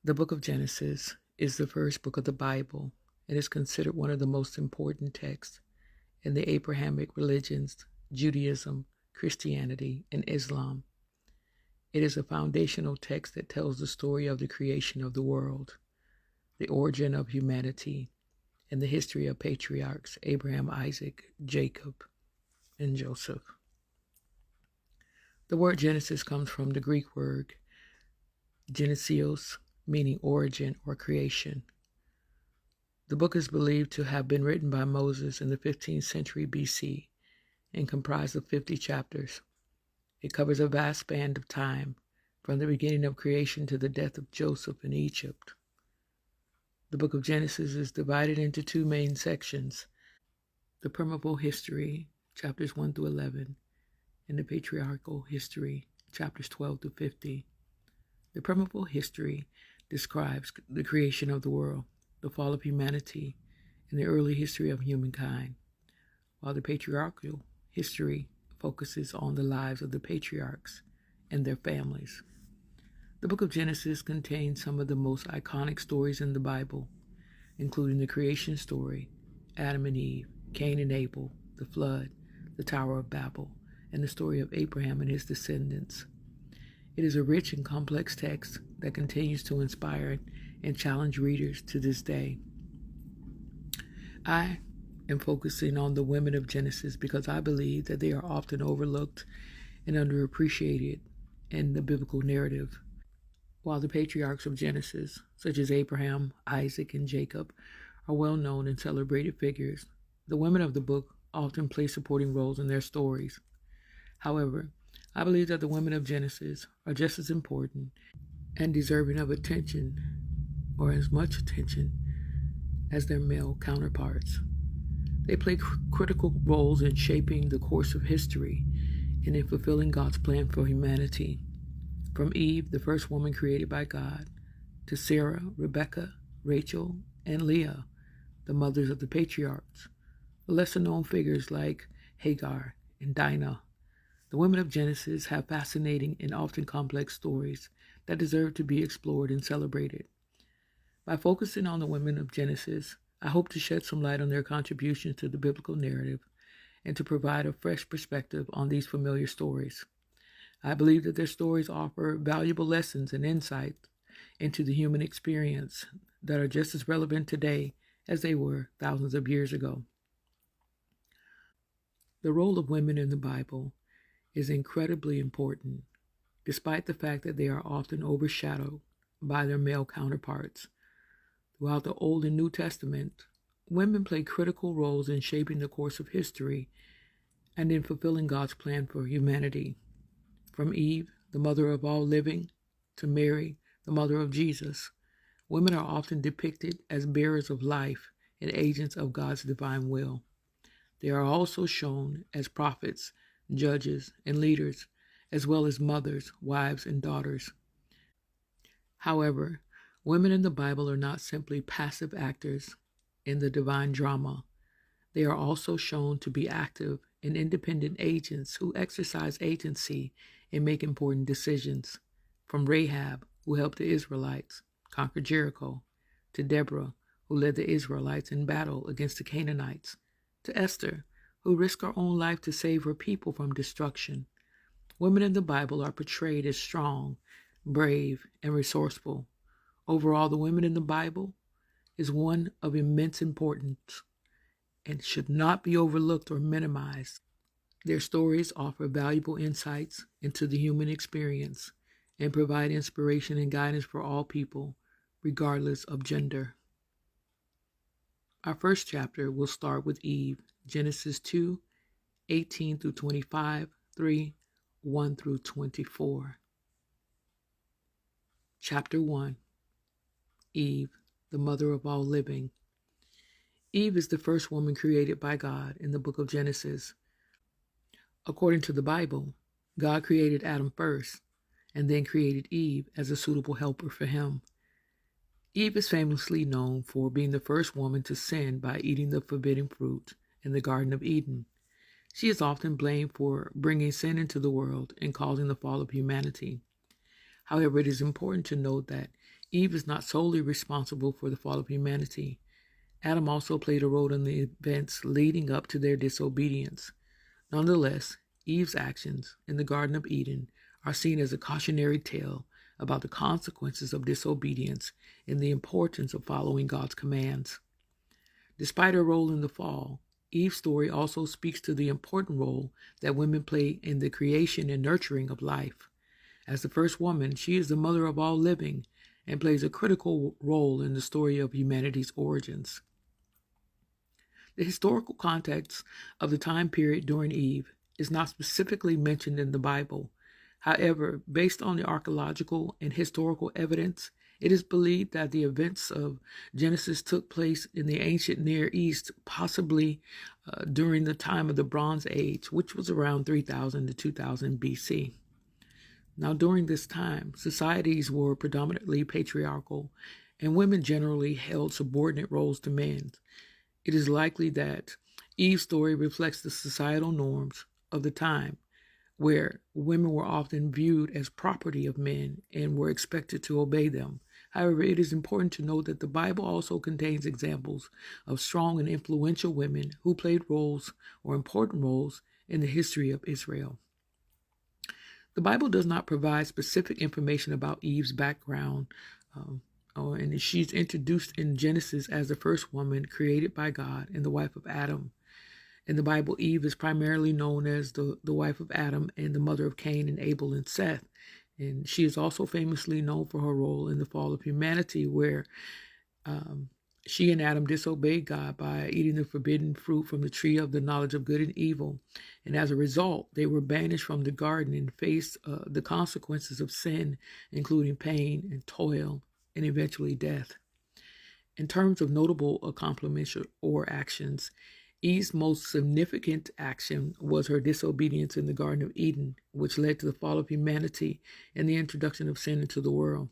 The book of Genesis is the first book of the Bible and is considered one of the most important texts in the Abrahamic religions, Judaism, Christianity, and Islam. It is a foundational text that tells the story of the creation of the world, the origin of humanity, and the history of patriarchs Abraham, Isaac, Jacob, and Joseph. The word Genesis comes from the Greek word genesios, meaning origin or creation. The book is believed to have been written by Moses in the 15th century BC and comprised of 50 chapters. It covers a vast span of time, from the beginning of creation to the death of Joseph in Egypt. The book of Genesis is divided into two main sections: the primeval history, chapters 1 through 11, and the patriarchal history, chapters 12 through 50. The primeval history describes the creation of the world, the fall of humanity, and the early history of humankind, while the patriarchal history focuses on the lives of the patriarchs and their families. The book of Genesis contains some of the most iconic stories in the Bible, including the creation story, Adam and Eve, Cain and Abel, the flood, the Tower of Babel, and the story of Abraham and his descendants. It is a rich and complex text that continues to inspire and challenge readers to this day. I am focusing on the women of Genesis because I believe that they are often overlooked and underappreciated in the biblical narrative. While the patriarchs of Genesis, such as Abraham, Isaac, and Jacob, are well known and celebrated figures, the women of the book often play supporting roles in their stories. However, I believe that the women of Genesis are just as important and deserving of attention, or as much attention, as their male counterparts. They play critical roles in shaping the course of history and in fulfilling God's plan for humanity. From Eve, the first woman created by God, to Sarah, Rebecca, Rachel, and Leah, the mothers of the patriarchs, lesser-known figures like Hagar and Dinah. The women of Genesis have fascinating and often complex stories that deserve to be explored and celebrated. By focusing on the women of Genesis, I hope to shed some light on their contributions to the biblical narrative and to provide a fresh perspective on these familiar stories. I believe that their stories offer valuable lessons and insights into the human experience that are just as relevant today as they were thousands of years ago. The role of women in the Bible is incredibly important, despite the fact that they are often overshadowed by their male counterparts. Throughout the Old and New Testament, women play critical roles in shaping the course of history and in fulfilling God's plan for humanity. From Eve, the mother of all living, to Mary, the mother of Jesus, women are often depicted as bearers of life and agents of God's divine will. They are also shown as prophets, judges, and leaders, as well as mothers, wives, and daughters. However, women in the Bible are not simply passive actors in the divine drama. They are also shown to be active and independent agents who exercise agency and make important decisions. From Rahab, who helped the Israelites conquer Jericho, to Deborah, who led the Israelites in battle against the Canaanites, to Esther, who risked her own life to save her people from destruction. Women in the Bible are portrayed as strong, brave, and resourceful. Overall, the women in the Bible is one of immense importance and should not be overlooked or minimized. Their stories offer valuable insights into the human experience and provide inspiration and guidance for all people, regardless of gender. Our first chapter will start with Eve, Genesis 2, 18 through 25, 3, 1 through 24. Chapter 1, Eve, the mother of all living. Eve is the first woman created by God in the book of Genesis. According to the Bible, God created Adam first and then created Eve as a suitable helper for him. Eve is famously known for being the first woman to sin by eating the forbidden fruit in the Garden of Eden. She is often blamed for bringing sin into the world and causing the fall of humanity. However, it is important to note that Eve is not solely responsible for the fall of humanity. Adam also played a role in the events leading up to their disobedience. Nonetheless, Eve's actions in the Garden of Eden are seen as a cautionary tale about the consequences of disobedience and the importance of following God's commands. Despite her role in the fall, Eve's story also speaks to the important role that women play in the creation and nurturing of life. As the first woman, she is the mother of all living and plays a critical role in the story of humanity's origins. The historical context of the time period during Eve is not specifically mentioned in the Bible. However, based on the archaeological and historical evidence, it is believed that the events of Genesis took place in the ancient Near East, possibly during the time of the Bronze Age, which was around 3000 to 2000 BC. Now, during this time, societies were predominantly patriarchal, and women generally held subordinate roles to men. It is likely that Eve's story reflects the societal norms of the time, where women were often viewed as property of men and were expected to obey them. However, it is important to note that the Bible also contains examples of strong and influential women who played roles or important roles in the history of Israel. The Bible does not provide specific information about Eve's background, and she's introduced in Genesis as the first woman created by God and the wife of Adam. In the Bible, Eve is primarily known as the wife of Adam and the mother of Cain and Abel and Seth. And she is also famously known for her role in the fall of humanity, where she and Adam disobeyed God by eating the forbidden fruit from the tree of the knowledge of good and evil. And as a result, they were banished from the garden and faced the consequences of sin, including pain and toil and eventually death. In terms of notable accomplishments or actions, Eve's most significant action was her disobedience in the Garden of Eden, which led to the fall of humanity and the introduction of sin into the world.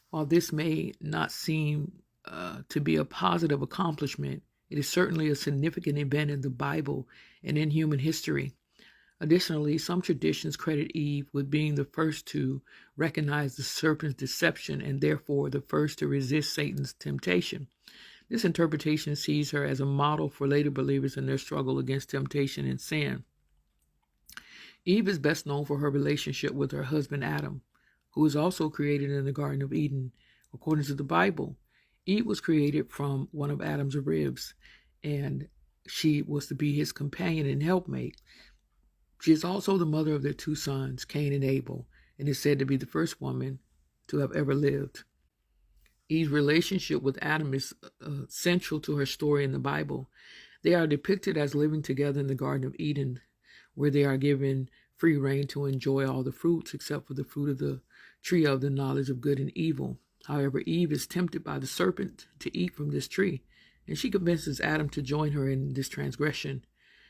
While this may not seem to be a positive accomplishment, it is certainly a significant event in the Bible and in human history. Additionally, some traditions credit Eve with being the first to recognize the serpent's deception and therefore the first to resist Satan's temptation. This interpretation sees her as a model for later believers in their struggle against temptation and sin. Eve is best known for her relationship with her husband Adam, who was also created in the Garden of Eden. According to the Bible, Eve was created from one of Adam's ribs, and she was to be his companion and helpmate. She is also the mother of their two sons, Cain and Abel, and is said to be the first woman to have ever lived. Eve's relationship with Adam is central to her story in the Bible. They are depicted as living together in the Garden of Eden, where they are given free rein to enjoy all the fruits except for the fruit of the tree of the knowledge of good and evil. However, Eve is tempted by the serpent to eat from this tree, and she convinces Adam to join her in this transgression.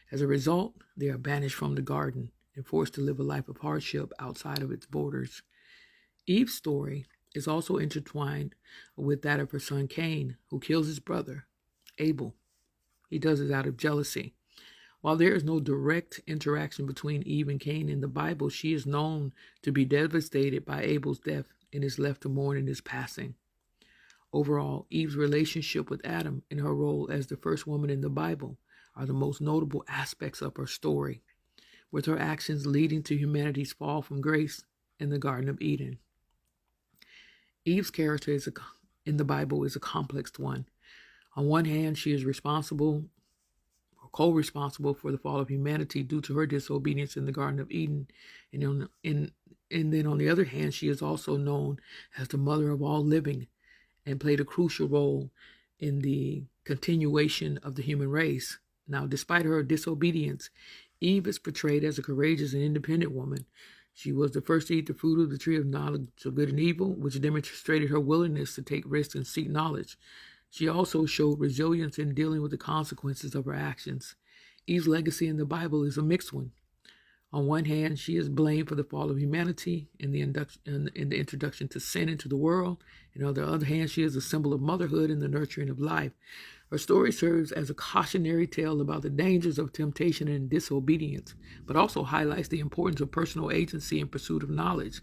As a result, they are banished from the garden and forced to live a life of hardship outside of its borders. Eve's story is also intertwined with that of her son Cain, who kills his brother, Abel. He does it out of jealousy. While there is no direct interaction between Eve and Cain in the Bible, she is known to be devastated by Abel's death and is left to mourn in his passing. Overall, Eve's relationship with Adam and her role as the first woman in the Bible are the most notable aspects of her story, with her actions leading to humanity's fall from grace in the Garden of Eden. Eve's character in the Bible is a complex one. On one hand, she is responsible or co-responsible for the fall of humanity due to her disobedience in the Garden of Eden. And then on the other hand, she is also known as the mother of all living and played a crucial role in the continuation of the human race. Now, despite her disobedience, Eve is portrayed as a courageous and independent woman. She was the first to eat the fruit of the tree of knowledge of good and evil, which demonstrated her willingness to take risks and seek knowledge. She also showed resilience in dealing with the consequences of her actions. Eve's legacy in the Bible is a mixed one. On one hand, she is blamed for the fall of humanity and the introduction to sin into the world. And on the other hand, she is a symbol of motherhood and the nurturing of life. Her story serves as a cautionary tale about the dangers of temptation and disobedience, but also highlights the importance of personal agency and pursuit of knowledge.